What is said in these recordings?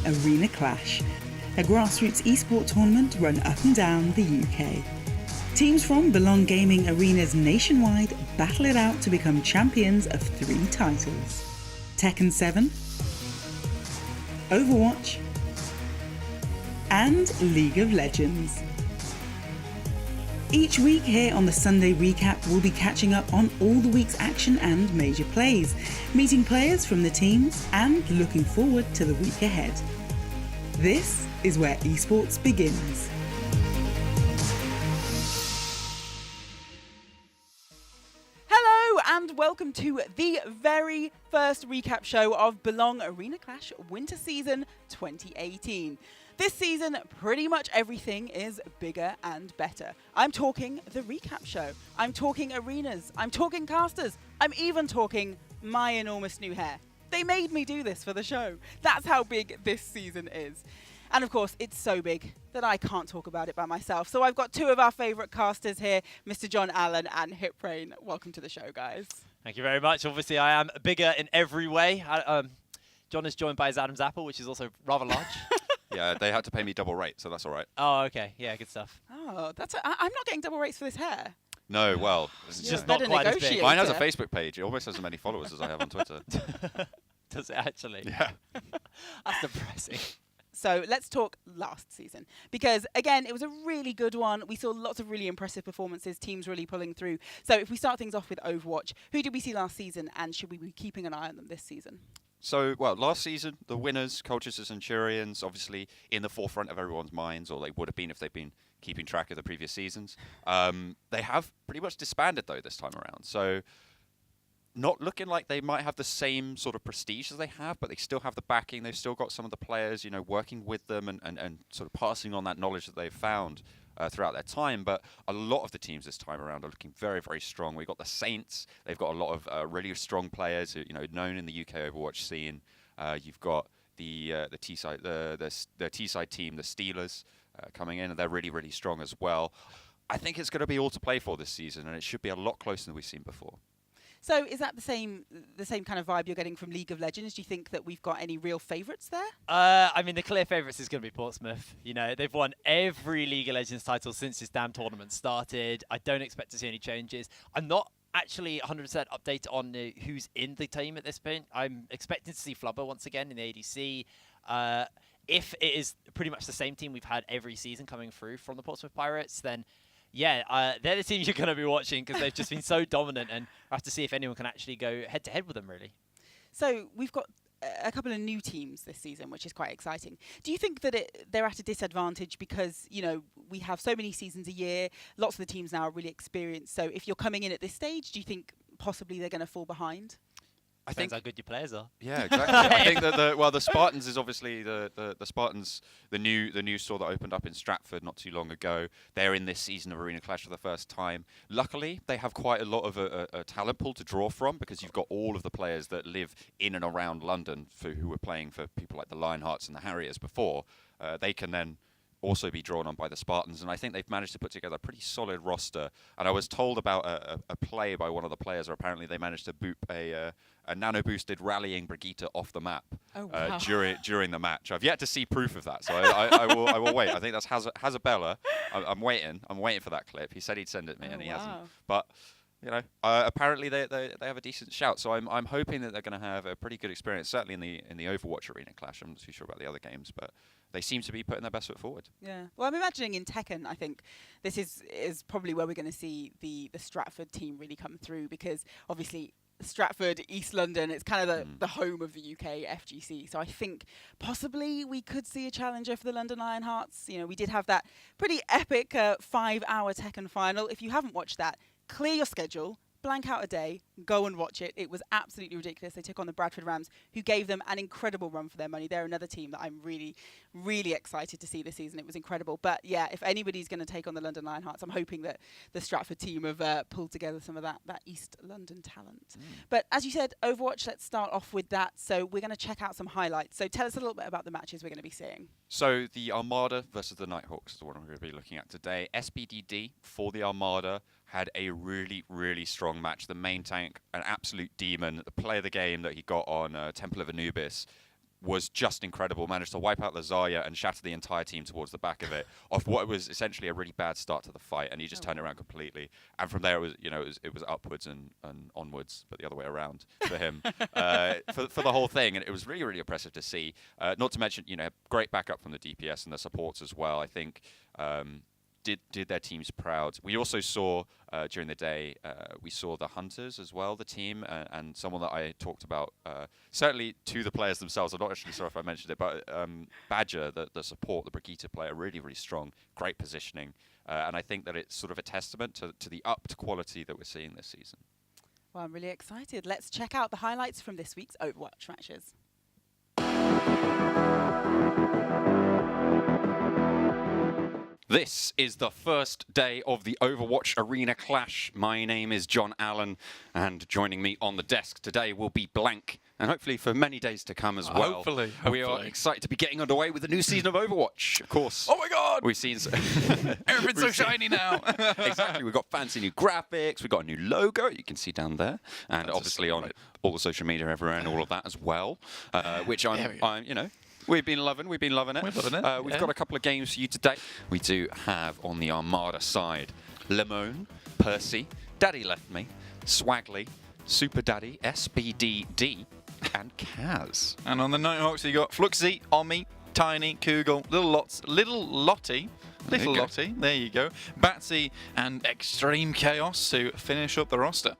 Arena Clash, a grassroots esport tournament run up and down the UK. Teams from Belong Gaming arenas nationwide battle it out to become champions of 3 titles: Tekken 7, Overwatch, and League of Legends. Each week here on the Sunday Recap, we'll be catching up on all the week's action and major plays, meeting players from the teams and looking forward to the week ahead. This is where esports begins. Hello and welcome to the very first recap show of Belong Arena Clash Winter Season 2018. This season, pretty much everything is bigger and better. I'm talking the recap show. I'm talking arenas. I'm talking casters. I'm even talking my enormous new hair. They made me do this for the show. That's how big this season is. And of course, it's so big that I can't talk about it by myself. So I've got 2 of our favourite casters here, Mr. John Allen and Hiprain. Welcome to the show, guys. Thank you very much. Obviously, I am bigger in every way. John is joined by his Adam's apple, which is also rather large. Yeah, they had to pay me double rate, so that's all right. Oh, okay. Yeah, good stuff. Oh, I'm not getting double rates for this hair. No, well, It's yeah. just not quite as big. Mine has a Facebook page. It almost has as many followers as I have on Twitter. Does it actually? Yeah. That's depressing. So let's talk last season, because again, it was a really good one. We saw lots of really impressive performances, teams really pulling through. So if we start things off with Overwatch, who did we see last season, and should we be keeping an eye on them this season? So, well, last season, the winners, Colchester Centurions, obviously in the forefront of everyone's minds, or they would have been if they'd been keeping track of the previous seasons. They have pretty much disbanded, though, this time around. So, not looking like they might have the same sort of prestige as they have, but they still have the backing. They've still got some of the players, working with them and sort of passing on that knowledge that they've found throughout their time. But a lot of the teams this time around are looking very, very strong. We've got the Saints. They've got a lot of really strong players, known in the UK Overwatch scene. You've got the T-side the T-side team, the Steelers, coming in, and they're really, really strong as well. I think it's going to be all to play for this season, and it should be a lot closer than we've seen before. So is that the same kind of vibe you're getting from League of Legends? Do you think that we've got any real favourites there? I mean, the clear favourites is going to be Portsmouth. They've won every League of Legends title since this damn tournament started. I don't expect to see any changes. I'm not actually 100% updated on who's in the team at this point. I'm expecting to see Flubber once again in the ADC. If it is pretty much the same team we've had every season coming through from the Portsmouth Pirates, then yeah, they're the team you're going to be watching because they've just been so dominant, and I have to see if anyone can actually go head-to-head with them, really. So we've got a couple of new teams this season, which is quite exciting. Do you think that they're at a disadvantage because, we have so many seasons a year, lots of the teams now are really experienced, so if you're coming in at this stage, do you think possibly they're going to fall behind? I think how good your players are. Yeah, exactly. I think that the Spartans is obviously the Spartans, the new store that opened up in Stratford not too long ago. They're in this season of Arena Clash for the first time. Luckily, they have quite a lot of a talent pool to draw from because you've got all of the players that live in and around London who were playing for people like the Lionhearts and the Harriers before. They can then also be drawn on by the Spartans, and I think they've managed to put together a pretty solid roster. And I was told about a play by one of the players where apparently they managed to boot a nano-boosted rallying Brigitte off the map during the match. I've yet to see proof of that, so I will wait. I think that's Hazabella. I'm waiting for that clip. He said he'd send it me, and he hasn't. But apparently they have a decent shout, so I'm hoping that they're going to have a pretty good experience, certainly in the Overwatch Arena Clash. I'm not too sure about the other games, but they seem to be putting their best foot forward. Yeah. Well, I'm imagining in Tekken, I think this is probably where we're going to see the Stratford team really come through, because obviously Stratford, East London, it's kind of the home of the UK FGC. So I think possibly we could see a challenger for the London Lionhearts. We did have that pretty epic 5-hour Tekken final. If you haven't watched that, clear your schedule, blank out a day, go and watch it. It was absolutely ridiculous. They took on the Bradford Rams, who gave them an incredible run for their money. They're another team that I'm really, really excited to see this season. It was incredible. But yeah, if anybody's going to take on the London Lionhearts, I'm hoping that the Stratford team have pulled together some of that East London talent. But as you said, Overwatch, let's start off with that. So we're going to check out some highlights. So tell us a little bit about the matches we're going to be seeing. So the Armada versus the Nighthawks is the one we're going to be looking at today. SBDD for the Armada had a really, really strong match. The main tank, an absolute demon. The play of the game that he got on Temple of Anubis was just incredible. Managed to wipe out the Zarya and shatter the entire team towards the back of it, of what was essentially a really bad start to the fight, and he just turned it around completely. And from there, it was, it was upwards and onwards, but the other way around for him for the whole thing. And it was really, really impressive to see. Not to mention, great backup from the DPS and the supports as well. I think did their teams proud. We also saw during the day, we saw the Hunters as well, the team, and someone that I talked about, certainly to the players themselves. I'm not actually sure if I mentioned it, but Badger, the support, the Brigitte player, really, really strong, great positioning. And I think that it's sort of a testament to the upped quality that we're seeing this season. Well, I'm really excited. Let's check out the highlights from this week's Overwatch matches. This is the first day of the Overwatch Arena Clash. My name is John Allen, and joining me on the desk today will be Blank, and hopefully for many days to come as well. Hopefully. We are excited to be getting underway with the new season of Overwatch, of course. Oh my god! We've seen... Everything's so shiny now! Exactly. We've got fancy new graphics, we've got a new logo you can see down there, and That's obviously so on right. all the social media everywhere and all of that as well, which I'm we've been loving it. We're loving it. We've got a couple of games for you today. We do have on the Armada side, Lemon, Percy, Daddy Left Me, Swagley, Super Daddy, SBDD, and Kaz. And on the Nighthawks, you got Fluxy, Omi, Tiny, Kugel, Little Lottie, there you go, Batsy, and Extreme Chaos to finish up the roster.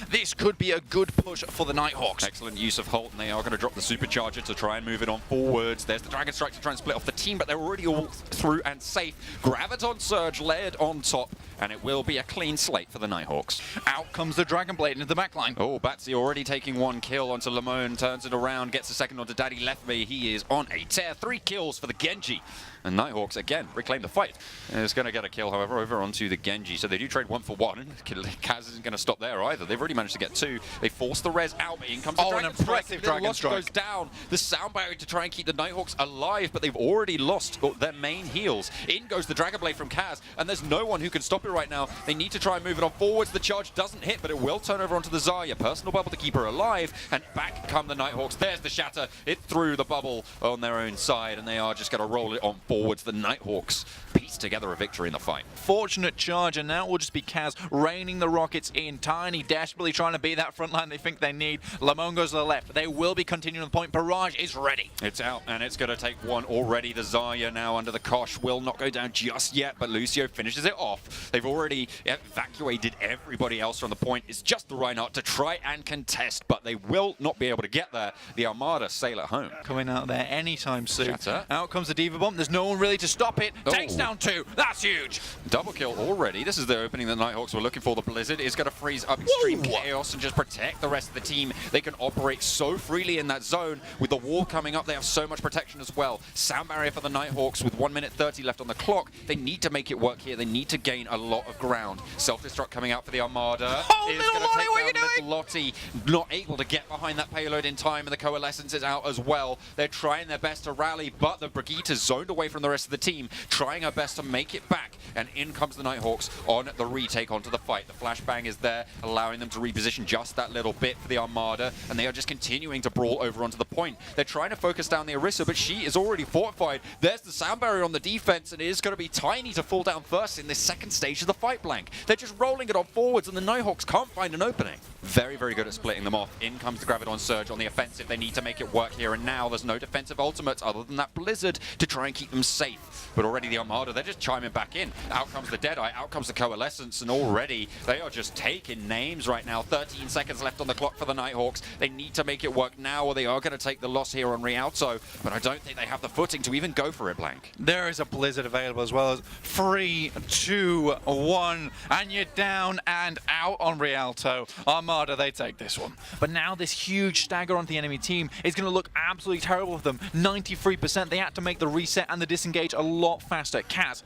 This could be a good push for the Nighthawks. Excellent use of Holt, and they are going to drop the Supercharger to try and move it on forwards. There's the Dragon Strike to try and split off the team, but they're already all through and safe. Graviton Surge layered on top, and it will be a clean slate for the Nighthawks. Out comes the Dragon Blade into the backline. Oh, Batsy already taking one kill onto Lemon, turns it around, gets a second onto Daddy Left Me. He is on a tear. 3 kills for the Genji. And Nighthawks, again, reclaim the fight. Is going to get a kill, however, over onto the Genji. So they do trade 1 for 1. Kaz isn't going to stop there either. They've already managed to get 2. They force the res out, but in comes the Dragon an impressive Strike. Dragon Lost Strike. goes down. The sound barrier to try and keep the Nighthawks alive, but they've already lost their main heals. In goes the Dragon Blade from Kaz, and there's no one who can stop it right now. They need to try and move it on forwards. The charge doesn't hit, but it will turn over onto the Zarya. Personal bubble to keep her alive, and back come the Nighthawks. There's the shatter. It threw the bubble on their own side, and they are just going to roll it on forwards. The Nighthawks piece together a victory in the fight. Fortunate charge, and now will just be Kaz raining the rockets in. Tiny desperately trying to be that front line they think they need. Lemon goes to the left. They will be continuing the point. Barrage is ready. It's out, and it's going to take one already. The Zarya now under the Kosh will not go down just yet, but Lucio finishes it off. They've already evacuated everybody else from the point. It's just the Reinhardt to try and contest, but they will not be able to get there. The Armada sail at home. Coming out there anytime soon. Shatter. Out comes the Diva Bomb. There's no one really to stop it. Oh. Takes down 2. That's huge. Double kill already. This is the opening that Nighthawks were looking for. The Blizzard is going to freeze up Extreme Chaos and just protect the rest of the team. They can operate so freely in that zone. With the wall coming up, they have so much protection as well. Sound barrier for the Nighthawks with 1 minute 30 left on the clock. They need to make it work here. They need to gain a lot of ground. Self-destruct coming out for the Armada. Oh, is Little going to Lottie, what are you take down Little Lottie. Not able to get behind that payload in time, and the Coalescence is out as well. They're trying their best to rally, but the Brigitte is zoned away from the rest of the team, trying her best to make it back, and in comes the Nighthawks on the retake onto the fight. The flashbang is there, allowing them to reposition just that little bit for the Armada, and they are just continuing to brawl over onto the point. They're trying to focus down the Orisa, but she is already fortified. There's the sound barrier on the defense, and it is going to be Tiny to fall down first in this second stage of the fight, Blank. They're just rolling it on forwards, and the Nighthawks can't find an opening. Very, very good at splitting them off. In comes the Graviton Surge on the offensive. They need to make it work here and now. There's no defensive ultimates other than that Blizzard to try and keep them safe. But already the Armada, they're just chiming back in. Out comes the Deadeye, out comes the Coalescence, and already they are just taking names right now. 13 seconds left on the clock for the Nighthawks. They need to make it work now, or they are going to take the loss here on Rialto. But I don't think they have the footing to even go for it, Blank. There is a Blizzard available as well as 3, 2, 1, and you're down and out on Rialto. Armada, they take this one. But now this huge stagger onto the enemy team is going to look absolutely terrible for them. 93%. They had to make the reset and the disengage a lot faster. Kaz,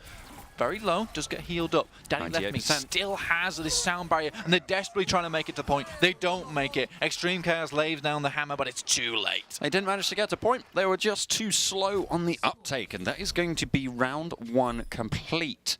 very low, just get healed up. Daddy Left Me 98%. still has this sound barrier, and they're desperately trying to make it to point. They don't make it. Extreme Chaos lays down the hammer, but it's too late. They didn't manage to get to point. They were just too slow on the uptake, and that is going to be round 1 complete.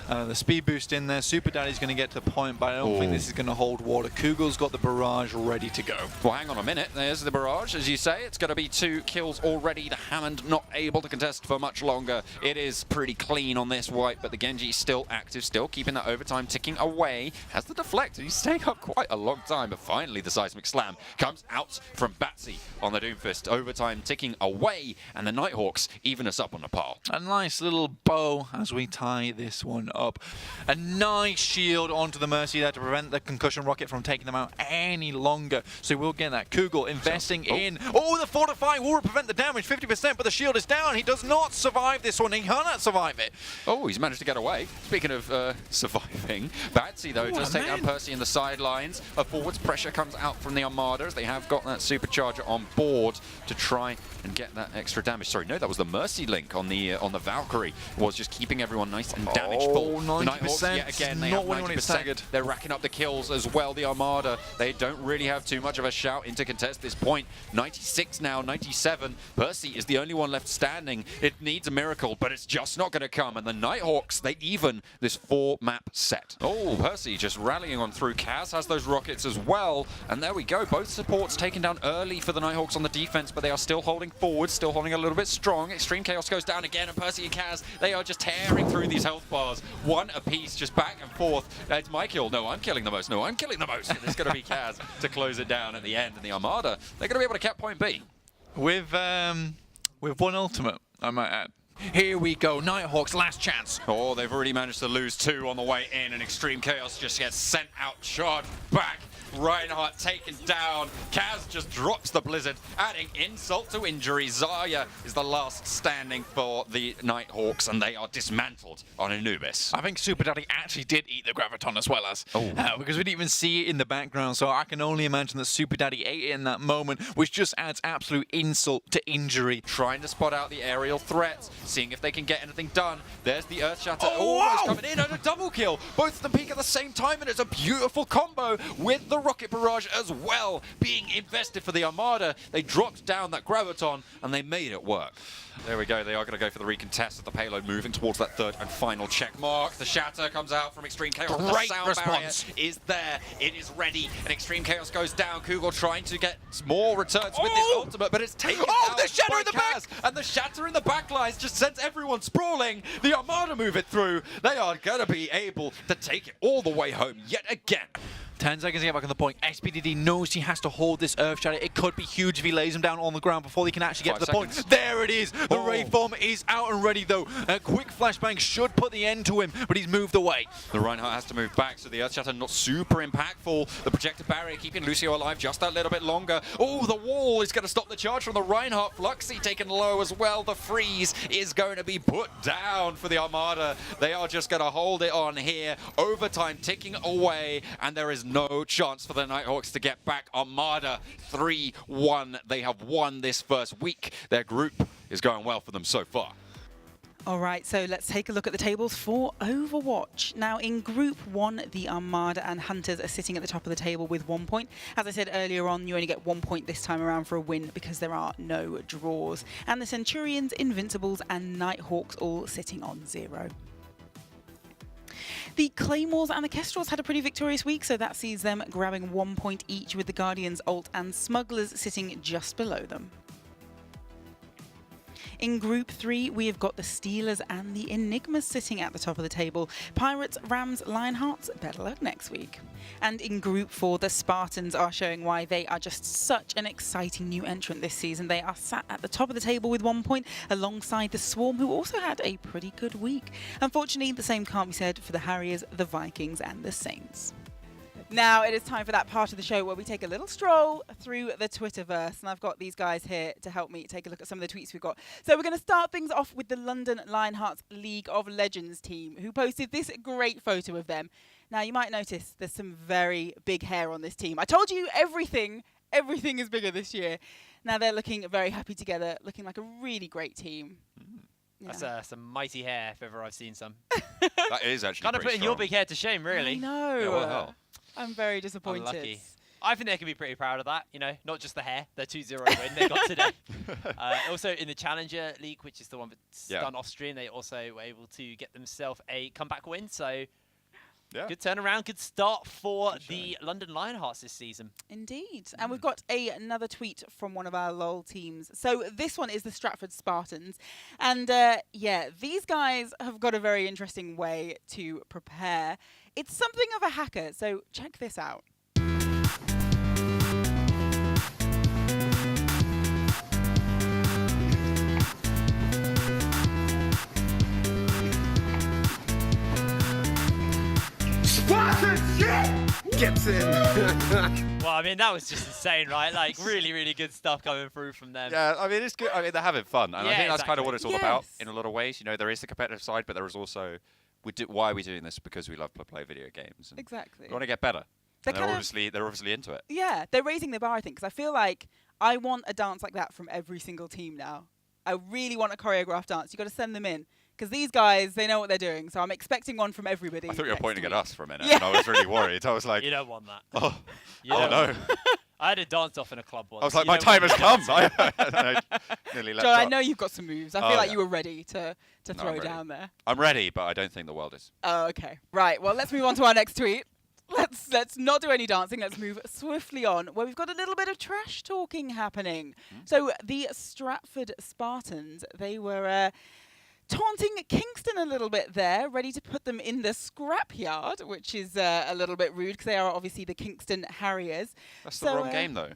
The speed boost in there. Super Daddy's going to get to the point, but I don't think this is going to hold water. Kugel's got the barrage ready to go. Well, hang on a minute. There's the barrage, as you say. It's going to be 2 kills already. The Hammond not able to contest for much longer. It is pretty clean on this wipe, but the Genji still active, still keeping that overtime ticking away. Has the deflect. He's staying up quite a long time, but finally the seismic slam comes out from Batsy on the Doomfist. Overtime ticking away, and the Nighthawks even us up on the pile. A nice little bow as we tie this one up. A nice shield onto the Mercy there to prevent the concussion rocket from taking them out any longer. So we'll get that. Kugel investing in. Oh, the Fortify will prevent the damage, 50%, but the shield is down. He does not survive this one. He cannot survive it. Oh, he's managed to get away. Speaking of surviving, Batsy, though, does take down Percy in the sidelines. A forwards pressure comes out from the Armada as they have got that supercharger on board to try and get that extra damage. Sorry, no, that was the Mercy link on the Valkyrie. Was just keeping everyone nice and damage full. 90%. The Nighthawks, yet again, they have 90%. They're racking up the kills as well. The Armada, they don't really have too much of a shout in to contest this point. 96 now, 97. Percy is the only one left standing. It needs a miracle, but it's just not going to come. And the Nighthawks, they even this 4-map set. Oh, Percy just rallying on through. Kaz has those rockets as well. And there we go. Both supports taken down early for the Nighthawks on the defense, but they are still holding forward, still holding a little bit strong. Extreme Chaos goes down again, and Percy and Kaz, they are just tearing through these health bars. One apiece, just back and forth. It's my kill. No, I'm killing the most. No, I'm killing the most. And it's going to be Kaz to close it down at the end. And the Armada, they're going to be able to cap point B. With one ultimate, I might add. Here we go, Nighthawks, last chance. Oh, they've already managed to lose 2 on the way in, and Extreme Chaos just gets sent out, charged back. Reinhardt taken down. Kaz just drops the Blizzard, adding insult to injury. Zarya is the last standing for the Nighthawks, and they are dismantled on Anubis. I think Super Daddy actually did eat the Graviton as well as, because we didn't even see it in the background, so I can only imagine that Super Daddy ate it in that moment, which just adds absolute insult to injury. Trying to spot out the aerial threats, seeing if they can get anything done. There's the Earthshatter almost coming in, and a double kill. Both of them peak at the same time, and it's a beautiful combo with the rocket barrage as well being invested for the Armada. They dropped down that Graviton and they made it work. There we go. They are going to go for the recontest of the payload, moving towards that 3rd and final check mark. The shatter comes out from Extreme Chaos. Great the sound response. barrier is there. It is ready. And Extreme Chaos goes down. Kugel trying to get more returns with this ultimate, but it's taken out the shatter by in the Kaz. And the shatter in the backlines just sends everyone sprawling. The Armada move it through. They are going to be able to take it all the way home yet again. 10 seconds to get back on the point. SPDD knows he has to hold this Earthshatter. It could be huge if he lays him down on the ground before he can actually get to the point. There it is. The Ray Form is out and ready, though. A quick flashbang should put the end to him, but he's moved away. The Reinhardt has to move back, so the Earthshatter not super impactful. The projected barrier keeping Lucio alive just a little bit longer. Oh, the wall is going to stop the charge from the Reinhardt. Fluxy taken low as well. The freeze is going to be put down for the Armada. They are just going to hold it on here. Overtime ticking away, and there is no chance for the Nighthawks to get back. Armada 3-1. They have won this first week. Their group is going well for them so far. All right, so let's take a look at the tables for Overwatch. Now, in Group 1, the Armada and Hunters are sitting at the top of the table with 1 point. As I said earlier on, you only get 1 point this time around for a win because there are no draws. And the Centurions, Invincibles, and Nighthawks all sitting on 0. The Claymores and the Kestrels had a pretty victorious week, so that sees them grabbing 1 point each, with the Guardians, Ult, and Smugglers sitting just below them. In Group 3, we have got the Steelers and the Enigmas sitting at the top of the table. Pirates, Rams, Lionhearts, better luck next week. And in Group 4, the Spartans are showing why they are just such an exciting new entrant this season. They are sat at the top of the table with 1 point, alongside the Swarm, who also had a pretty good week. Unfortunately, the same can't be said for the Harriers, the Vikings, and the Saints. Now it is time for that part of the show where we take a little stroll through the Twitterverse, and I've got these guys here to help me take a look at some of the tweets we've got. So we're going to start things off with the London Lionhearts League of Legends team, who posted this great photo of them. Now you might notice there's some very big hair on this team. I told you everything is bigger this year. Now they're looking very happy together, looking like a really great team. Yeah. That's some mighty hair if ever I've seen some. That is actually Kind of pretty putting your strong. big hair to shame, really. I know. Yeah, what the hell? I'm very disappointed. Unlucky. I think they can be pretty proud of that, you know, not just the hair, their 2-0 win they got today. Also in the Challenger League, which is the one that's done off stream, they also were able to get themselves a comeback win. So good turnaround, good start for the London Lionhearts this season. Indeed. And we've got another tweet from one of our LOL teams. So this one is the Stratford Spartans. And yeah, these guys have got a very interesting way to prepare. It's something of a hacker, so check this out. Gets in. Well, I mean, that was just insane, right? Like, really, really good stuff coming through from them. Yeah, I mean, it's good. I mean, they're having fun. And I think that's kind of what it's all about Yes. in a lot of ways. You know, there is the competitive side, but there is also, why are we doing this? Because we love to play video games. And Exactly. we want to get better. They're And they're obviously into it. Yeah, they're raising the bar, I think, because I feel like I want a dance like that from every single team now. I really want a choreographed dance. You've got to send them in. Because these guys, they know what they're doing. So I'm expecting one from everybody. I thought you were next pointing at week. us for a minute, Yeah. and I was really worried. I was like, You don't want that. oh, You oh don't no. want that. I had a dance off in a club once. I was like, You my don't time want has that. come. I nearly leapt John, I up. know you've got some moves. I Oh, feel like yeah. you were ready to No, throw I'm ready. down there. I'm ready, but I don't think the world is. Oh, okay. Right. Well, let's move on to our next tweet. Let's not do any dancing. Let's move swiftly on, where we've got a little bit of trash talking happening. So the Stratford Spartans, they were taunting Kingston a little bit there, ready to put them in the scrapyard, which is a little bit rude because they are obviously the Kingston Harriers. That's So, the wrong game, though.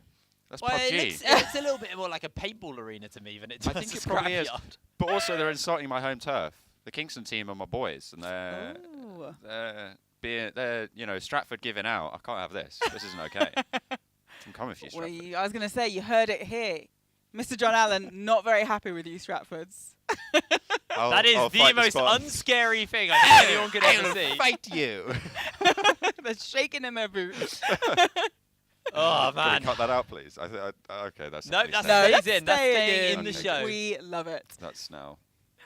That's Well, it PUBG. looks a little bit more like a paintball arena to me than it does I think a it probably is. scrapyard. But also, they're insulting my home turf. The Kingston team are my boys, and Ooh. they're you know, Stratford giving out. I can't have this. This isn't okay. I'm coming for you, Well, Stratford. I was going to say, you heard it here. Mr. John Allen, not very happy with you, Stratfords. That is I'll the fight most Spartans. unscary thing I think anyone could ever see. Fight you. They're shaking in their boots. Oh, Can man. we cut that out, please? Okay, that's No, definitely that's staying. stays let's in. That's stay staying in the Okay, show. We love it. That's now.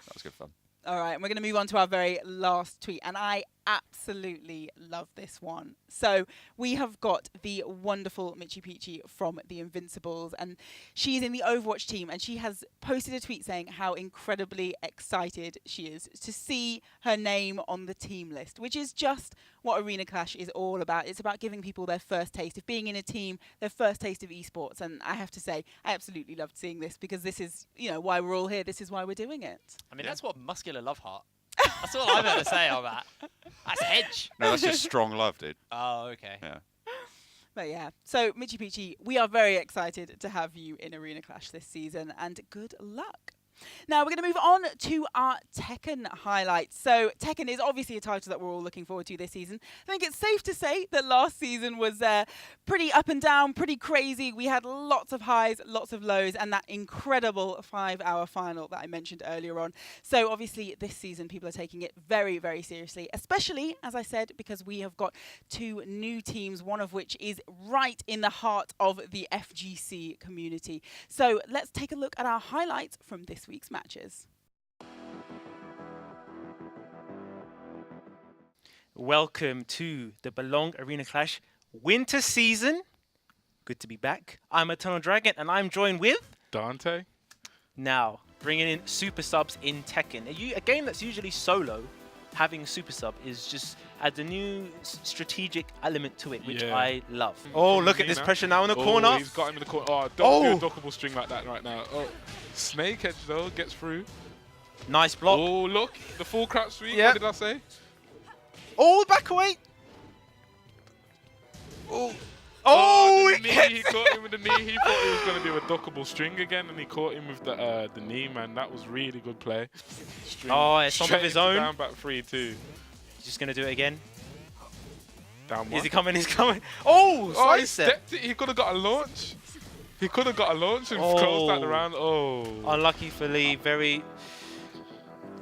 That was good fun. All right, and we're going to move on to our very last tweet, and I absolutely love this one. So we have got the wonderful Michi Pichi from the Invincibles, and she's in the Overwatch team, and she has posted a tweet saying how incredibly excited she is to see her name on the team list, which is just what Arena Clash is all about. It's about giving people their first taste of being in a team, their first taste of esports, and I have to say, I absolutely loved seeing this because this is, you know, why we're all here. This is why we're doing it. I mean, that's what muscular love heart. That's all I'm going to say on that. That's hedge. No, that's just strong love, dude. Oh, okay. Yeah. But yeah, so Michi Pichi, we are very excited to have you in Arena Clash this season, and good luck. Now we're going to move on to our Tekken highlights. So Tekken is obviously a title that we're all looking forward to this season. I think it's safe to say that last season was pretty up and down, pretty crazy. We had lots of highs, lots of lows, and that incredible 5-hour final that I mentioned earlier on. So obviously this season people are taking it very, very seriously, especially, as I said, because we have got 2 new teams, one of which is right in the heart of the FGC community. So let's take a look at our highlights from this week's matches. Welcome to the Belong Arena Clash winter season. Good to be back. I'm Eternal Dragon, and I'm joined with Dante? now bringing in super subs in Tekken. A game that's usually solo, having super sub is just adds a new strategic element to it, which Yeah. I love. Oh, look at this Nina. pressure now in the Oh, corner. he's got him in the corner. Oh, don't do Oh. a dockable string like that right now. Oh, snake edge though, gets through. Nice block. Oh, look, the full crouch sweep. Yep. What did I say? Oh, back away. Oh, the he knee. gets He caught him with the knee. He thought he was going to do a dockable string again, and he caught him with the knee, man. That was really good play. String Oh, it's on straight with his into own. Down back 3-2. He's just gonna do it again. Down one. Is he coming? He's coming. Oh, Oh, he side step. stepped it. He could have got a launch. He could have got a launch and Oh. closed out the round. Oh. Unlucky for Lee. Very,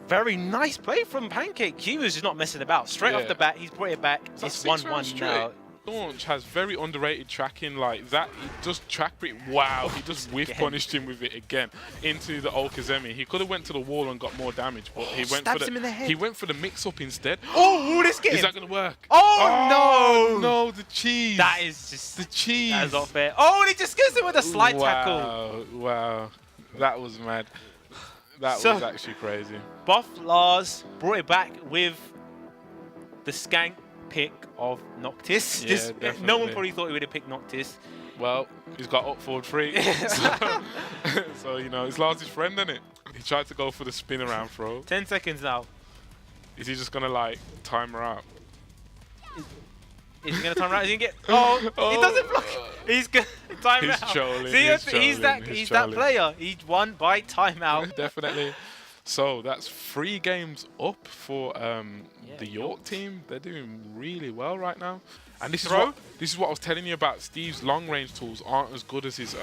very nice play from Pancake. He was just not messing about. Straight off Yeah. the bat, he's brought it back. Is that It's 6 rounds 1-1 now. Launch has very underrated tracking like that. He just track pretty. Wow, he just whiff punished him with it again into the Okazemi. He could have went to the wall and got more damage, but he went for him in the head. he went for the mix-up instead. Oh, this game. Is that gonna work? Oh, no, the cheese. That is just the cheese. That is not fair. Oh, and he just gets it with a slide tackle. Wow, that was mad. That was actually crazy. Buff Lars brought it back with the skank pick of Noctis. Yeah, No one definitely. probably thought he would have picked Noctis. Well, he's got up forward free. So, you know, it's Lars' friend, isn't it? He tried to go for the spin around throw. 10 seconds now. Is he just going to, like, time her out? Is he going to time around? Is he going to get... Oh, he doesn't block. He's going to time He's out. trolling, See, he's he's that trolling. player. He won by timeout. Definitely. So that's 3 games up for the York team. They're doing really well right now. And this is what I was telling you about. Steve's long range tools aren't as good as his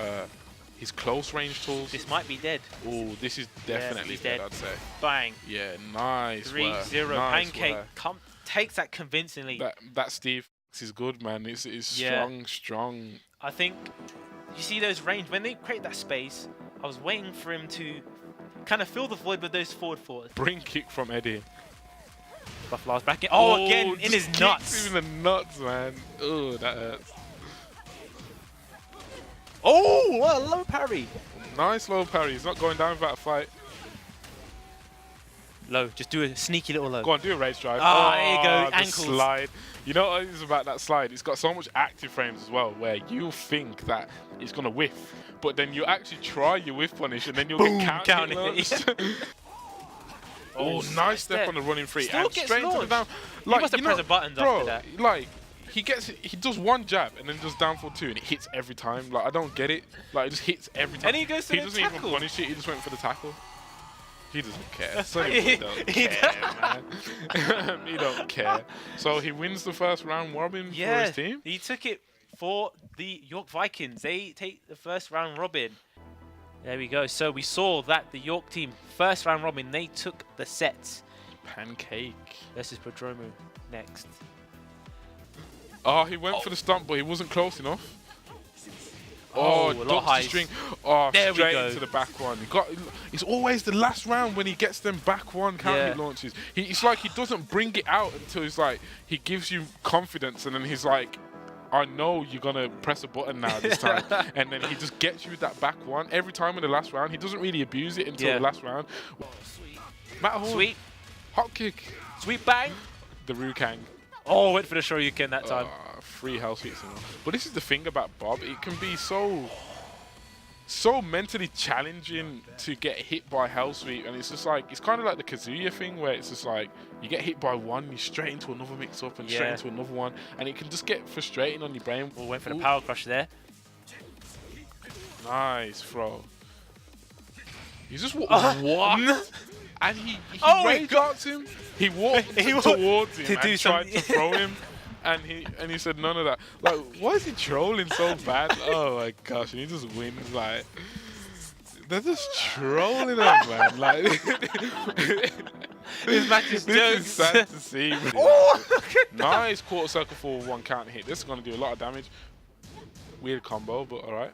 close range tools. This might be dead. Oh, this is definitely he's dead, dead. I'd say. Bang. Yeah, nice 3-0. work. Nice Pancake work. takes that convincingly. That Steve is good, man. It's strong. I think you see those range when they create that space. I was waiting for him to kind of fill the void with those forward fours. Bring kick from Eddie. Buff Lars back in. Oh, again in just his nuts. kicks him in the nuts, man. Oh, that hurts. Oh, what a low parry. Nice low parry. He's not going down without a fight. Low, just do a sneaky little low. Go on, do a race drive. Ah, there you go, the ankles. slide. You know what is about that slide? It's got so much active frames as well, where you think that it's gonna whiff, but then you actually try your whiff punish, and then you'll Boom, get counted counted. it. Oh, nice step on the running free, Still and gets straight into the launched. down. He must have pressed the buttons bro, after that. Like he does one jab and then does down for 2, and it hits every time. Like I don't get it. Like it just hits every time. And he goes to He the doesn't tackle. even punish it. He just went for the tackle. He doesn't care. Sonny He- don't he care, man. He don't care. So he wins the first round robin for Yeah, his team. he took it for the York Vikings. They take the first round robin. There we go. So we saw that the York team, first round robin, they took the sets. Pancake. Versus Prodromo next. Oh, he went for the stump, but he wasn't close enough. Oh, a lot ducks the highs. string. Oh, There we straight go. into the back one. It's always the last round when he gets them back one counter Yeah. hit launches. It's like he doesn't bring it out until he's like, he gives you confidence, and then he's like, I know you're going to press a button now this time. And then he just gets you with that back one. Every time in the last round, he doesn't really abuse it until Yeah. the last round. Matterhorn. Sweet. Hot kick. Sweet bang. The Rukang. Oh, went for the Shoryuken that time. 3 health hits him. But this is the thing about Bob. It can be so mentally challenging to get hit by Hell Sweep, and it's just like, it's kind of like the Kazuya thing where it's just like you get hit by one, you straight into another mix-up and straight Yeah. into another one, and it can just get frustrating on your brain. Oh, went for the Ooh, power crush there. Nice throw. He just what? And he Oh, he rage darts him. He walked He walked towards him to do and some- tried to throw him. And he said none of that. Like, why is he trolling so bad? Oh my gosh, and he just wins. Like, they're just trolling him, man. Like, His match is this jokes. is sad to see. Really. Oh, look at that. Nice quarter circle for 1 counter hit. This is gonna do a lot of damage. Weird combo, but all right.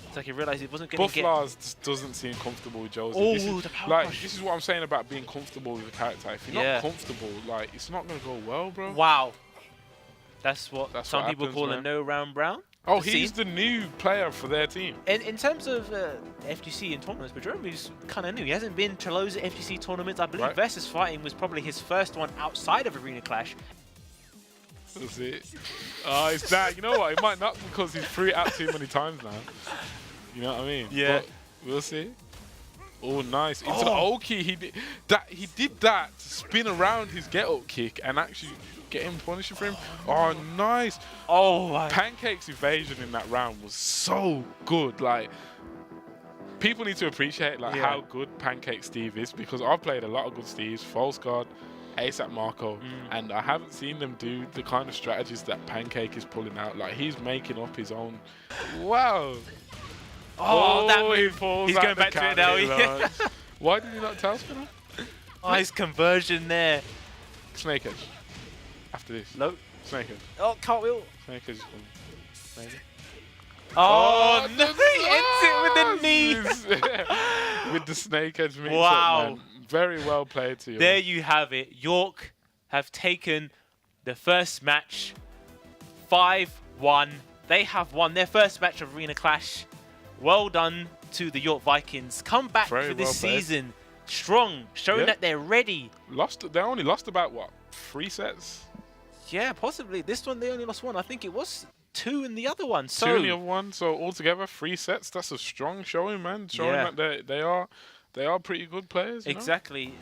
It's like he realized he wasn't going to get... Buff just doesn't seem comfortable with Josie. Oh, This is, the power like, crush. this is what I'm saying about being comfortable with a character. If you're Yeah. not comfortable, like, it's not gonna go well, bro. Wow. That's what That's some what people happens, call man. a no-round brown. Oh, The he's scene. the new player for their team. In terms of FGC and tournaments, but Jerome's kind of new. He hasn't been to loads of FGC tournaments. I believe Right. Versus Fighting was probably his first one outside of Arena Clash. That's it. Oh, it's that. You know what? It might not because he's threw it out too many times now. You know what I mean? Yeah. But we'll see. Oh, nice. Into the Oh. Oki. He did that to spin around his get-up kick and actually get him punishing for him. Oh, nice. Oh, my. Pancake's evasion in that round was so good. Like, people need to appreciate like Yeah. how good Pancake Steve is, because I've played a lot of good Steves, False God, ASAP Marco, and I haven't seen them do the kind of strategies that Pancake is pulling out. Like, he's making up his own. Wow. Oh, that he move. falls He's out going the back to it now. counter launch. Why did he not tail spin him? Nice conversion there. Snake Edge. After this. Low. Snakehead. Oh, cartwheel. Snakehead's maybe. Oh, no, oh, he ends it with the knee. With the Snakehead mix. Wow. Man. Very well played to you. There you have it. York have taken the first match 5-1. They have won their first match of Arena Clash. Well done to the York Vikings. Come back Very for this well played. season strong, showing Yeah. that they're ready. They only lost about, what, 3 sets? Yeah, possibly. This one, they only lost 1. I think it was 2 in the other one. So 2 in the other one. So altogether, 3 sets. That's a strong showing, man. Showing that they are pretty good players. You know? exactly.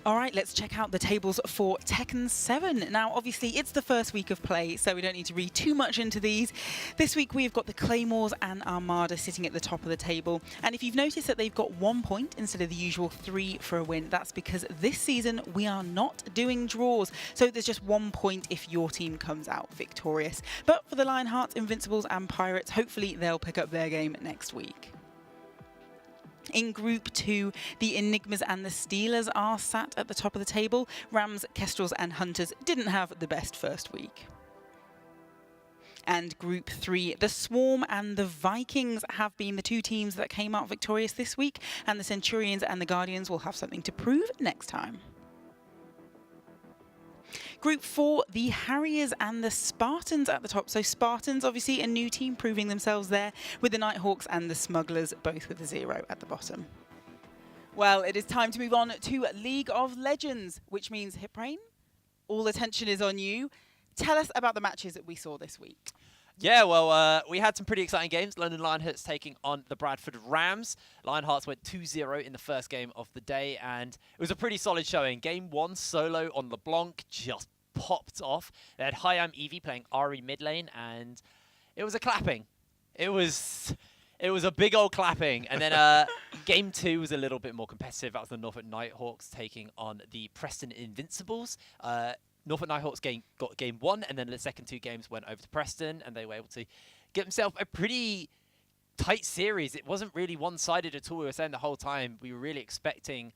All right, let's check out the tables for Tekken 7. Now, obviously, it's the first week of play, so we don't need to read too much into these. This week, we've got the Claymores and Armada sitting at the top of the table. And if you've noticed that they've got 1 point instead of the usual 3 for a win, that's because this season we are not doing draws. So there's just 1 point if your team comes out victorious. But for the Lionhearts, Invincibles and Pirates, hopefully they'll pick up their game next week. In Group 2, the Enigmas and the Steelers are sat at the top of the table. Rams, Kestrels and Hunters didn't have the best first week. And Group 3, the Swarm and the Vikings have been the 2 teams that came out victorious this week, and the Centurions and the Guardians will have something to prove next time. Group 4, the Harriers and the Spartans at the top. So Spartans, obviously a new team proving themselves there, with the Nighthawks and the Smugglers both with a 0 at the bottom. Well, it is time to move on to League of Legends, which means Hiprain, all attention is on you. Tell us about the matches that we saw this week. Yeah, well, we had some pretty exciting games. London Lionhearts taking on the Bradford Rams. Lionhearts went 2-0 in the first game of the day, and it was a pretty solid showing. Game 1, solo on LeBlanc, just popped off. They had Hayam Eevee playing Ari mid lane, and it was a clapping. It was a big old clapping. And then game 2 was a little bit more competitive. That was the Norfolk Nighthawks taking on the Preston Invincibles. Norfolk Nighthawks got game 1, and then the second 2 games went over to Preston, and they were able to get themselves a pretty tight series. It wasn't really one-sided at all. We were saying the whole time we were really expecting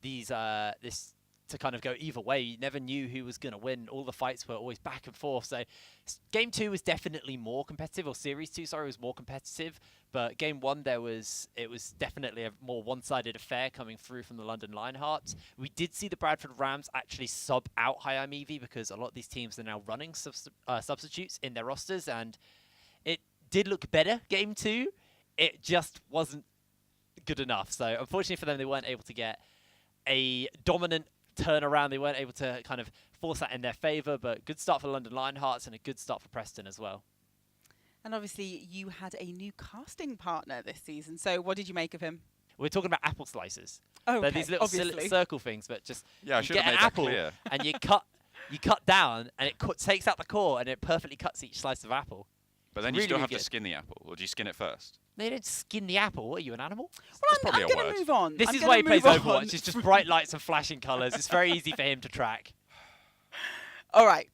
this to kind of go either way. You never knew who was going to win. All the fights were always back and forth. So game 2 was definitely more competitive, or series 2, sorry, was more competitive. But game 1, it was definitely a more one-sided affair coming through from the London Lionhearts. We did see the Bradford Rams actually sub out Hayam Eevee, because a lot of these teams are now running substitutes in their rosters, and it did look better game 2. It just wasn't good enough. So unfortunately for them, they weren't able to get a dominant turnaround. They weren't able to kind of force that in their favour, but good start for London Lionhearts and a good start for Preston as well. And obviously you had a new casting partner this season. So what did you make of him? We're talking about apple slices. Oh, They're okay, these little obviously. circle things, but just Yeah, I you should get have an made that apple clear. and you cut down, and it takes out the core, and it perfectly cuts each slice of apple. But then It's you really, still really have to good. skin the apple, or do you skin it first? They don't skin the apple. What are you, an animal? Well, probably I'm a going word. to move on. This I'm is gonna why he plays move on. Overwatch. It's just bright lights and flashing colours. It's very easy for him to track. All right.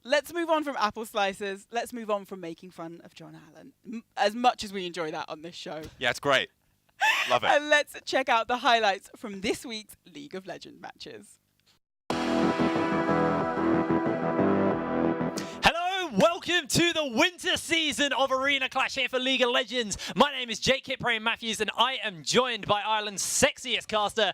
Let's move on from apple slices. Let's move on from making fun of John Allen. As much as we enjoy that on this show. Yeah, it's great. Love it. And let's check out the highlights from this week's League of Legends matches. Hello, welcome to the winter season of Arena Clash here for League of Legends. My name is Jake Hiprain Matthews, and I am joined by Ireland's sexiest caster,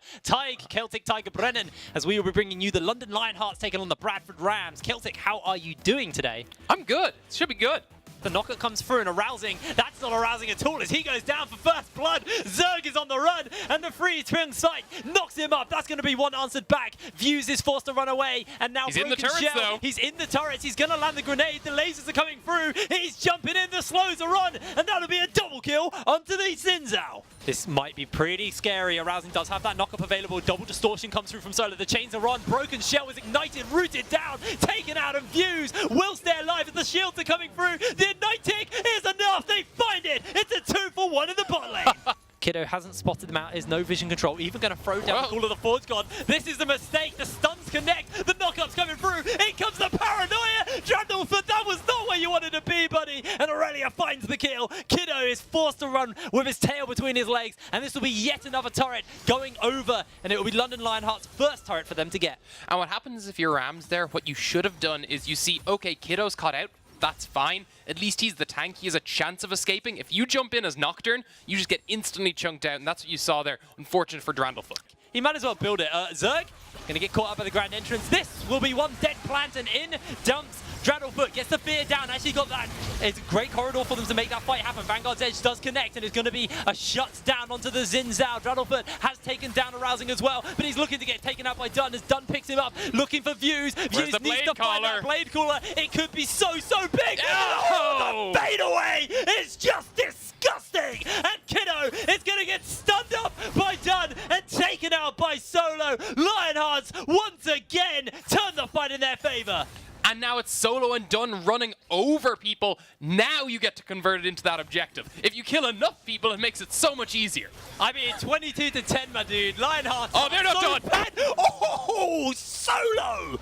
Celtic Tiger Brennan, as we will be bringing you the London Lionhearts taking on the Bradford Rams. Celtic, how are you doing today? I'm good. Should be good. The knocker comes through and arousing. That's not arousing at all as he goes down for first blood. Zerg is on the run, and the free twin sight knocks him up. That's going to be one answered back. Views is forced to run away, and now He's in the Broken turrets, Shell. though. He's in the turrets. He's going to land the grenade. The lasers are coming through. He's jumping in. The slows are on, and that'll be a double kill onto the Sinzao. This might be pretty scary. Arousing does have that knock-up available. Double distortion comes through from Solo. The chains are on. Broken Shell is ignited, rooted down, taken out of Views. Whilst they're alive, as the shields are coming through. The ignite tick is enough. They find it. It's a 2-for-1 in the bot lane. Kiddo hasn't spotted them out. Is no vision control. Even going to throw down the Call of the Forge God. This is a mistake. The stuns connect. The knockup's coming through. In comes the paranoia. Draddleford, that was not where you wanted to be, buddy. And Aurelia finds the kill. Kiddo is forced to run with his tail between his legs. And this will be yet another turret going over. And it will be London Lionheart's first turret for them to get. And what happens if you're Rams there, what you should have done is you see, okay, Kiddo's caught out. That's fine. At least he's the tank. He has a chance of escaping. If you jump in as Nocturne, you just get instantly chunked out, and that's what you saw there. Unfortunate for Draddlefoot. He might as well build it. Zerg, going to get caught up by the grand entrance. This will be one dead plant, and in dumps Draddlefoot, gets the fear down. Actually got that. It's a great corridor for them to make that fight happen. Vanguard's Edge does connect, and it's going to be a shut down onto the Xin Zhao. Draddlefoot has taken down Arousing as well, but he's looking to get taken out by Dunn as Dunn picks him up, looking for Views. Views needs to find that Blade Caller. It could be so big. Oh, the fade away is just disgusting. And Kiddo is going to get stunned up by Dunn and taken out by Solo. Lionhearts once again turn the fight in their favor. And now it's Solo and Dunn running over people. Now you get to convert it into that objective. If you kill enough people, it makes it so much easier. I mean, 22-10, my dude. Lionhearts. Oh, they're not done. Bad. Oh, Solo.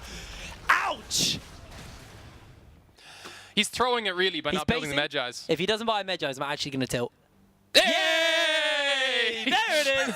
Ouch. He's throwing it really by not building the Medjais. If he doesn't buy a Medjais, I'm actually going to tilt. Yay! There it is.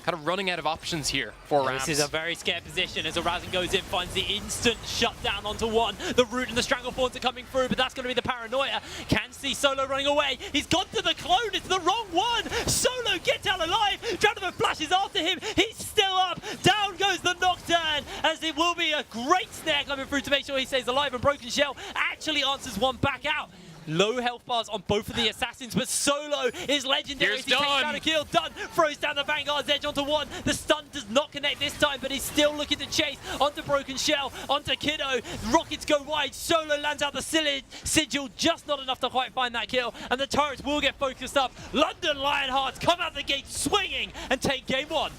Kind of running out of options here for Rams. This is a very scared position as Arousing goes in, finds the instant shutdown onto one. The Root and the Stranglethorns are coming through, but that's going to be the paranoia. Can see Solo running away. He's gone to the clone. It's the wrong one. Solo gets out alive. Draddlefoot flashes after him. He's still up. Down goes the Nocturne, as it will be a great snare coming through to make sure he stays alive. And Broken Shell actually answers one back out. Low health bars on both of the assassins, but Solo is legendary. He takes down a kill. Dunn throws down the Vanguard's Edge onto one. The stun does not connect this time, but he's still looking to chase onto Broken Shell, onto Kiddo. Rockets go wide. Solo lands out the sigil, just not enough to quite find that kill, and the turrets will get focused up. London Lionhearts come out the gate swinging and take game one.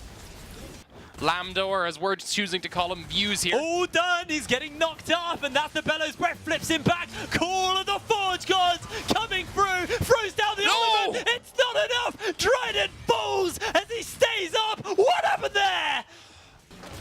Lambda, or as we're choosing to call him, Views here. All done, he's getting knocked up, and that's the Bellows Breath, flips him back. Call of the Forge Gods coming through, throws down the ultimate. It's not enough. Trident falls as he stays up. What happened there?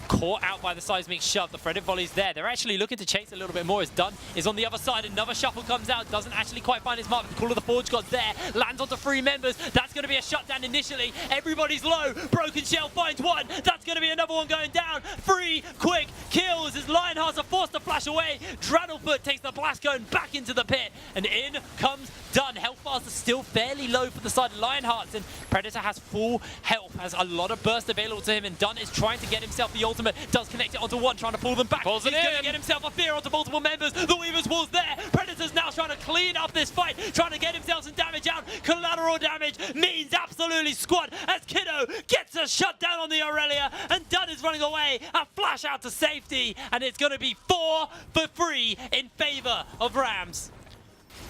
Caught out by the seismic shove. The threaded volley's there. They're actually looking to chase a little bit more as Dunn is on the other side. Another shuffle comes out. Doesn't actually quite find his mark. The Call of the Forge Gods there. Lands onto 3 members. That's going to be a shutdown initially. Everybody's low. Broken Shell finds one. That's going to be another one going down. 3 quick kills as Lionhearts are forced to flash away. Draddlefoot takes the blast cone back into the pit. And in comes Dunn. Health bars are still fairly low for the side of Lionhearts. And Predator has full health. Has a lot of burst available to him. And Dunn is trying to get himself the ultimate. Does connect it onto one, trying to pull them back. Pulls it in. He's going to get himself a fear onto multiple members. The Weaver's Wall's there. Predator's now trying to clean up this fight, trying to get himself some damage out. Collateral damage means absolutely squat as Kiddo gets a shutdown on the Aurelia, and Dunn is running away. A flash out to safety, and it's going to be 4 for 3 in favor of Rams.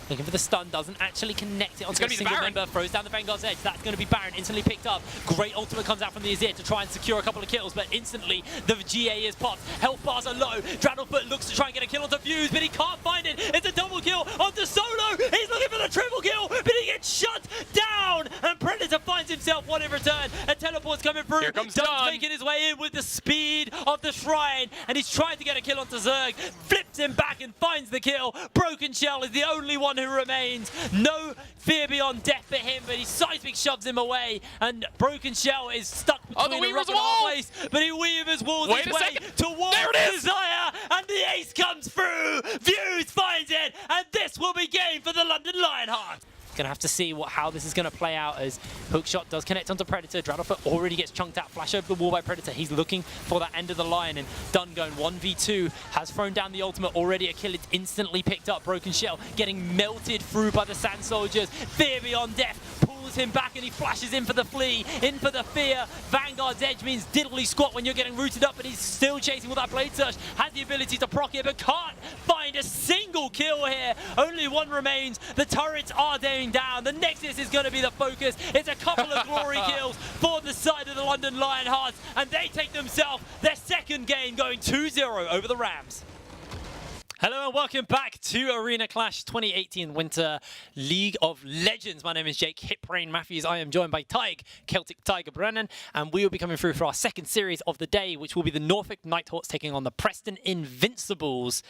Looking for the stun, doesn't actually connect it onto a single member. Throws down the Vanguard's Edge. That's going to be Baron, instantly picked up. Great ultimate comes out from the Azir to try and secure a couple of kills, but instantly the GA is popped. Health bars are low. Draddlefoot looks to try and get a kill onto Views, but he can't find it. It's a double kill onto Solo. He's looking for the triple kill, but he gets shut down, and Predator finds himself one in return. A teleport's coming through. Here comes Dunn's making his way in with the speed of the Shrine, and he's trying to get a kill onto Zerg. Flips him back and finds the kill. Broken Shell is the only one who remains. No fear beyond death for him, but he seismic shoves him away, and Broken Shell is stuck between a rock and a hard place, but he Weaver's Walls his way towards Desire, and the ace comes through. Views finds it, and this will be game for the London Lionhearts. Gonna have to see how this is gonna play out as Hookshot does connect onto Predator. Draddlefoot already gets chunked out, flash over the wall by Predator. He's looking for that end of the line, and Dunn going 1v2, has thrown down the ultimate, already a kill. It's instantly picked up. Broken Shell getting melted through by the Sand Soldiers. Fear beyond death pulls him back, and he flashes in for the flee, in for the fear. Vanguard's Edge means diddly squat when you're getting rooted up, but he's still chasing with that Blade Search. Has the ability to proc it, but can't find a single kill here. Only one remains. The turrets are down. The Nexus is going to be the focus. It's a couple of glory kills for the side of the London Lionhearts, and they take themselves their second game, going 2-0 over the Rams. Hello and welcome back to Arena Clash 2018 Winter League of Legends. My name is Jake Hiprain Matthews. I am joined by Tig, Celtic Tiger Brennan, and we will be coming through for our second series of the day, which will be the Norfolk Nighthawks taking on the Preston Invincibles.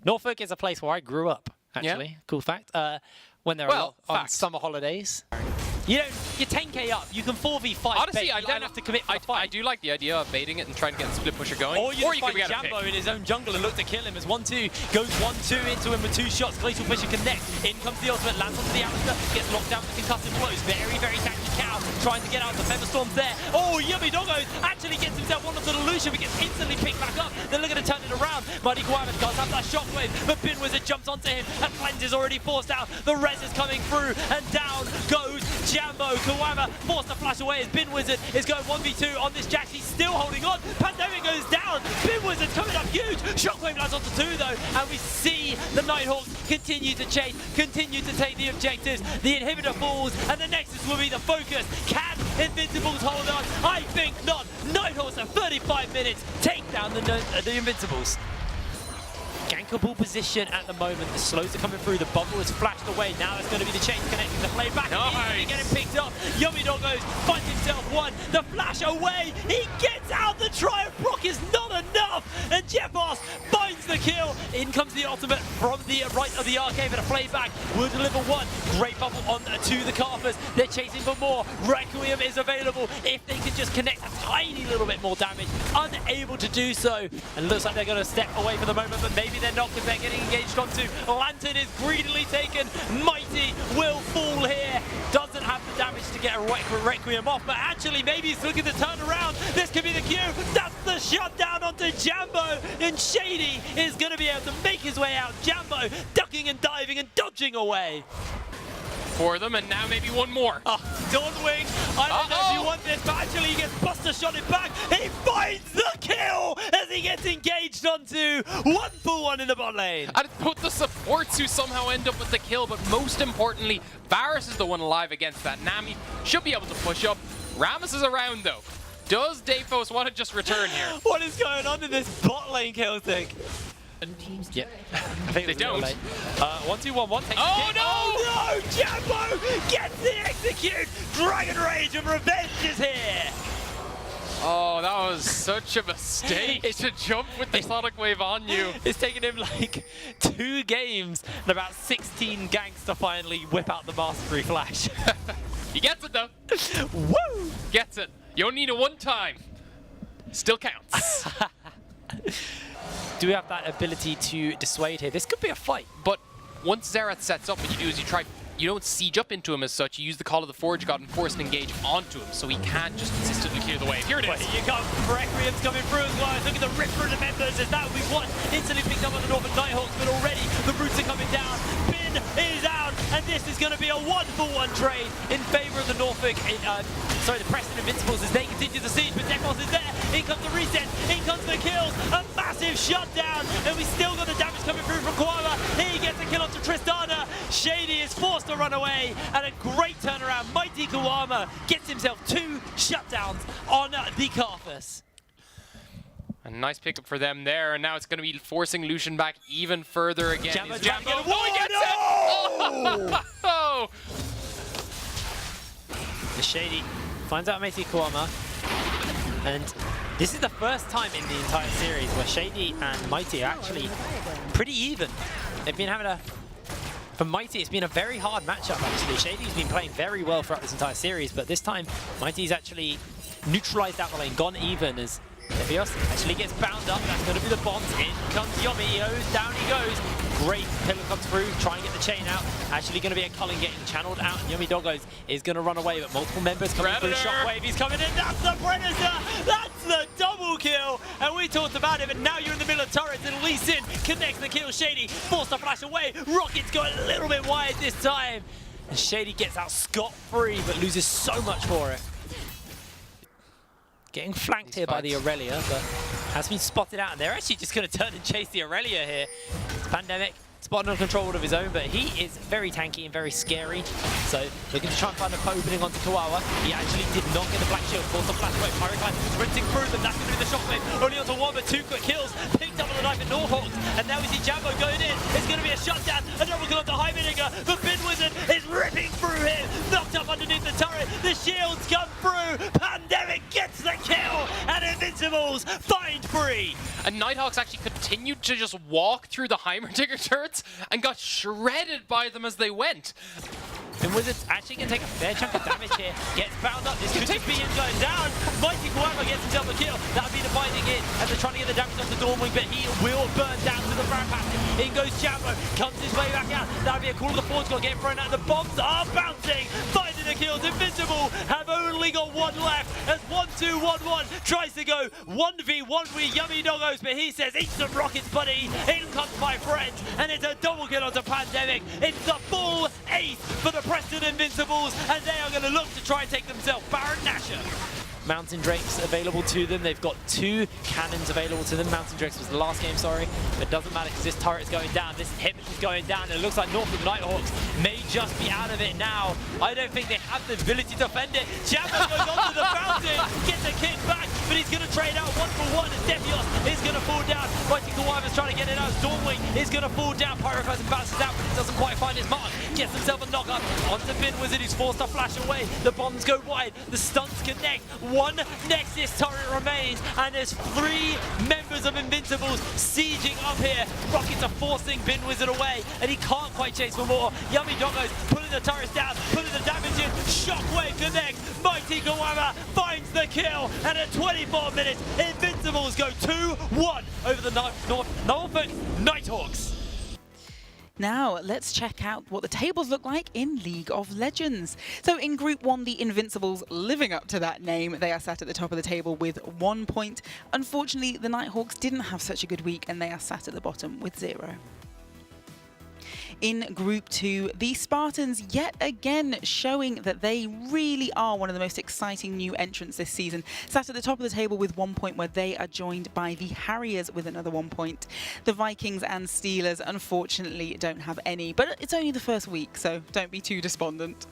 Norfolk is a place where I grew up, actually. Yeah. Cool fact. When they're on summer holidays. You know, you're 10k up. You can 4v5. Honestly, I don't have to commit for a fight. I do like the idea of baiting it and trying to get the split pusher going. Or you can fight Jambo in his own jungle and look to kill him as 1-2 goes 1-2 into him with 2 shots. Glacial Fissure connects. In comes the ultimate, lands onto the Alistair, gets locked down with concussive blows. Very, very tanky cow trying to get out. The Featherstorm's there. Oh, Yummy Doggos actually gets himself one onto the Lucian, but gets instantly picked back up. They're looking to turn it around. Mighty Guayman does have that shockwave, but Bin Wizard jumps onto him, and Cleanse is already forced out. The res is coming through, and down goes Jambo. Kawama forced to flash away as Bin Wizard is going 1v2 on this Jax. He's still holding on. Pandemic goes down. Bin Wizard coming up huge. Shockwave lands onto 2 though, and we see the Nighthawks continue to chase, continue to take the objectives. The inhibitor falls, and the Nexus will be the focus. Can Invincibles hold on? I think not. Nighthawks at 35 minutes take down the Invincibles. Gankable position at the moment. The slows are coming through. The bubble is flashed away. Now it's going to be the chains connecting the play back. Nice. Getting picked up. Yummy Doggos finds himself one. The flash away. He gets out. The Triumph Rock is not enough. And Jeffos finds the kill. In comes the ultimate from the right of the arcade. But a playback will deliver one. Great bubble on to the Carpers. They're chasing for more. Requiem is available. If they can just connect a tiny little bit more damage. Unable to do so. And looks like they're going to step away for the moment. But maybe they're not, because they're getting engaged onto. Lantern is greedily taken. Mighty will fall here. Doesn't have the damage to get a Requiem off, but actually maybe he's looking to turn around. This could be the cue. That's the shutdown onto Jambo, and Shady is going to be able to make his way out. Jambo ducking and diving and dodging away. For them, and now maybe one more. Dawnwing, I don't know if you want this, but actually he gets Buster shotted back. He finds the kill as he gets engaged onto 1-for-1 in the bot lane. And it's both the supports who somehow end up with the kill, but most importantly, Varus is the one alive against that. Nami should be able to push up. Rammus is around though. Does Dafos want to just return here? What is going on in this bot lane, Celtic? Yeah, I think they don't. 1-2-1-1 takes oh no! Oh no! Jambo gets the execute! Dragon Rage of Revenge is here! Oh, that was such a mistake to jump with the Sonic Wave on you. It's taken him like 2 games and about 16 ganks to finally whip out the Mastery Flash. He gets it though. Woo! Gets it. You don't need it one time. Still counts. Do we have that ability to dissuade here? This could be a fight. But once Xerath sets up, what you do is you don't siege up into him as such. You use the Call of the Forge God and force an engage onto him, so he can't just consistently clear the way. Here it is. Here you come. Requiem's coming through as well. Look at the rip through the members as that will be one instantly picked up on the Norfolk Nighthawks, but already the roots are coming down. Bin is out, and this is going to be a 1-for-1 trade in favor of the Norfolk. The Preston Invincibles as they continue to siege, but Defos is there. In comes the reset. In comes the kills. A massive shutdown, and we still got the damage coming through from Koala. He gets a kill onto Tristana. Shady is forced to run away, and a great turnaround. Mighty Kawama gets himself 2 shutdowns on the Carthus. A nice pickup for them there, and now it's going to be forcing Lucian back even further again. Jambo, He Jambo. gets it! Oh! The Shady finds out Mighty Kawama, and this is the first time in the entire series where Shady and Mighty are actually pretty even. They've been having for Mighty, it's been a very hard matchup actually. Shady's been playing very well throughout this entire series, but this time Mighty's actually neutralized out the lane, gone even as Devios actually gets bound up. That's going to be the bombs. In comes Yomi. He goes, down he goes. Great pillar comes through, try and get the chain out. Actually going to be a Cullen getting channeled out. And Yomi Doggos is going to run away, but multiple members coming through. Shockwave, he's coming in. That's the Predator. That's the double kill. And we talked about it, but now you're in the middle of turrets, and Lee Sin connects the kill. Shady forced to flash away. Rocket's going a little bit wide this time. And Shady gets out scot-free, but loses so much for it. Getting flanked here by the Aurelia, but has been spotted out, and they're actually just going to turn and chase the Aurelia here. It's Pandemic, it's Spartan on control of his own, but he is very tanky and very scary. So looking to try and find an opening onto Kawawa. He actually did not get the Black Shield. Forced the flash away. Pyroclast sprinting through them. That's going to be the shockwave. Only onto one, but 2 quick kills. Picked up on the knife at Norhawks. And now we see Jambo going in. It's going to be a shutdown. A double kill onto Heimerdinger. The Bin Wizard is ripping through him. Knocked up underneath the turret. The shields come through. Pandemic gets the kill. And Invincibles find free. And Nighthawks actually continued to just walk through the Heimerdinger turrets and got shredded by them as they went. And Wizards actually can take a fair chunk of damage here. Gets bound up. This could just be him going down. Mighty Kawawa gets himself a kill. That'll be dividing in as they're trying to get the damage onto Dawnwing, but he will burn down to the Brand Passive. In goes Jambo. Comes his way back out. That'll be a call of the Forge God getting thrown out. The bombs are bouncing. Finding the kills. Invincible have only got one left as 1-2-1-1 tries to go 1v1 with Yummy Doggos, but he says, eat some rockets, buddy. In comes my friend. And it's a double kill onto Pandemic. It's the full ace for the Preston Invincibles, and they are going to look to try and take themselves Baron Nashor. Mountain Drakes available to them. They've got 2 cannons available to them. Mountain Drakes was the last game, sorry. But it doesn't matter because this turret is going down. This Hitman is going down. And it looks like Norfolk Nighthawks may just be out of it now. I don't think they have the ability to defend it. Jambo goes onto the fountain, gets a kick back, but he's going to trade out 1-for-1 as Defios is going to fall down. Mighty Kawawa's trying to get it out. Stormwing is going to fall down. Pyroclasm bounces out, but it doesn't quite find his mark. Gets himself a knock-up onto Bin Wizard, who's forced to flash away. The bombs go wide. The stunts connect. 1 Nexus turret remains, and there's 3 members of Invincibles sieging up here. Rockets are forcing Bin Wizard away, and he can't quite chase for more. Yummy Doggos pulling the turrets down, pulling the damage in. Shockwave connects. Mighty Kawawa finds the kill, and at 24 minutes, Invincibles go 2-1 over the Norfolk Nighthawks. Now, let's check out what the tables look like in League of Legends. So in Group 1, the Invincibles, living up to that name, they are sat at the top of the table with 1 point. Unfortunately, the Nighthawks didn't have such a good week, and they are sat at the bottom with 0. In Group 2, the Spartans yet again showing that they really are one of the most exciting new entrants this season. Sat at the top of the table with 1 point, where they are joined by the Harriers with another 1 point. The Vikings and Steelers unfortunately don't have any, but it's only the first week, so don't be too despondent.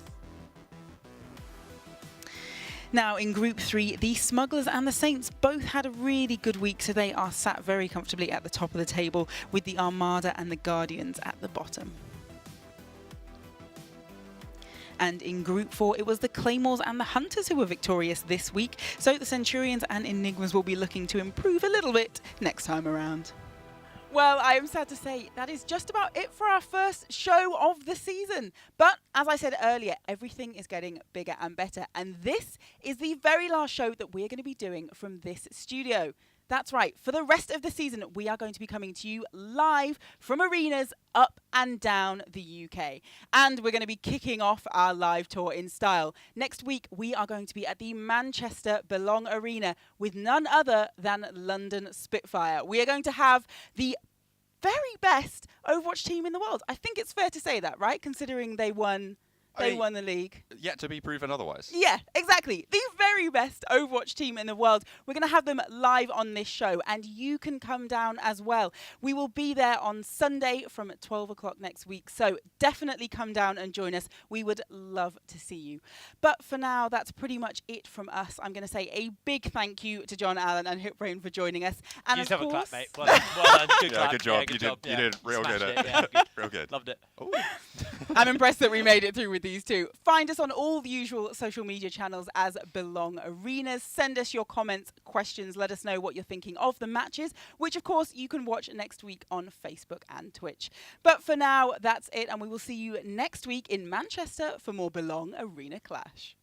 Now in Group 3, the Smugglers and the Saints both had a really good week, so they are sat very comfortably at the top of the table with the Armada and the Guardians at the bottom. And in Group 4, it was the Claymores and the Hunters who were victorious this week, so the Centurions and Enigmas will be looking to improve a little bit next time around. Well, I am sad to say that is just about it for our first show of the season. But as I said earlier, everything is getting bigger and better. And this is the very last show that we're going to be doing from this studio. That's right. For the rest of the season, we are going to be coming to you live from arenas up and down the UK. And we're going to be kicking off our live tour in style. Next week, we are going to be at the Manchester Belong Arena with none other than London Spitfire. We are going to have the very best Overwatch team in the world. I think it's fair to say that, right? Considering they won the league. Yet to be proven otherwise. Yeah, exactly. The very best Overwatch team in the world. We're going to have them live on this show, and you can come down as well. We will be there on Sunday from 12 o'clock next week, so definitely come down and join us. We would love to see you. But for now, that's pretty much it from us. I'm going to say a big thank you to John Allen and Hipbrain for joining us. And Just of have course, a clap, mate. Well done. Well done. Good Yeah, clap. good job. Yeah, You did real Smashed good. it, yeah. Real good. Loved it. Ooh. I'm impressed that we made it through with these two. Find us on all the usual social media channels as Belong Arenas. Send us your comments, questions. Let us know what you're thinking of the matches, which of course you can watch next week on Facebook and Twitch. But for now, that's it, and we will see you next week in Manchester for more Belong Arena Clash.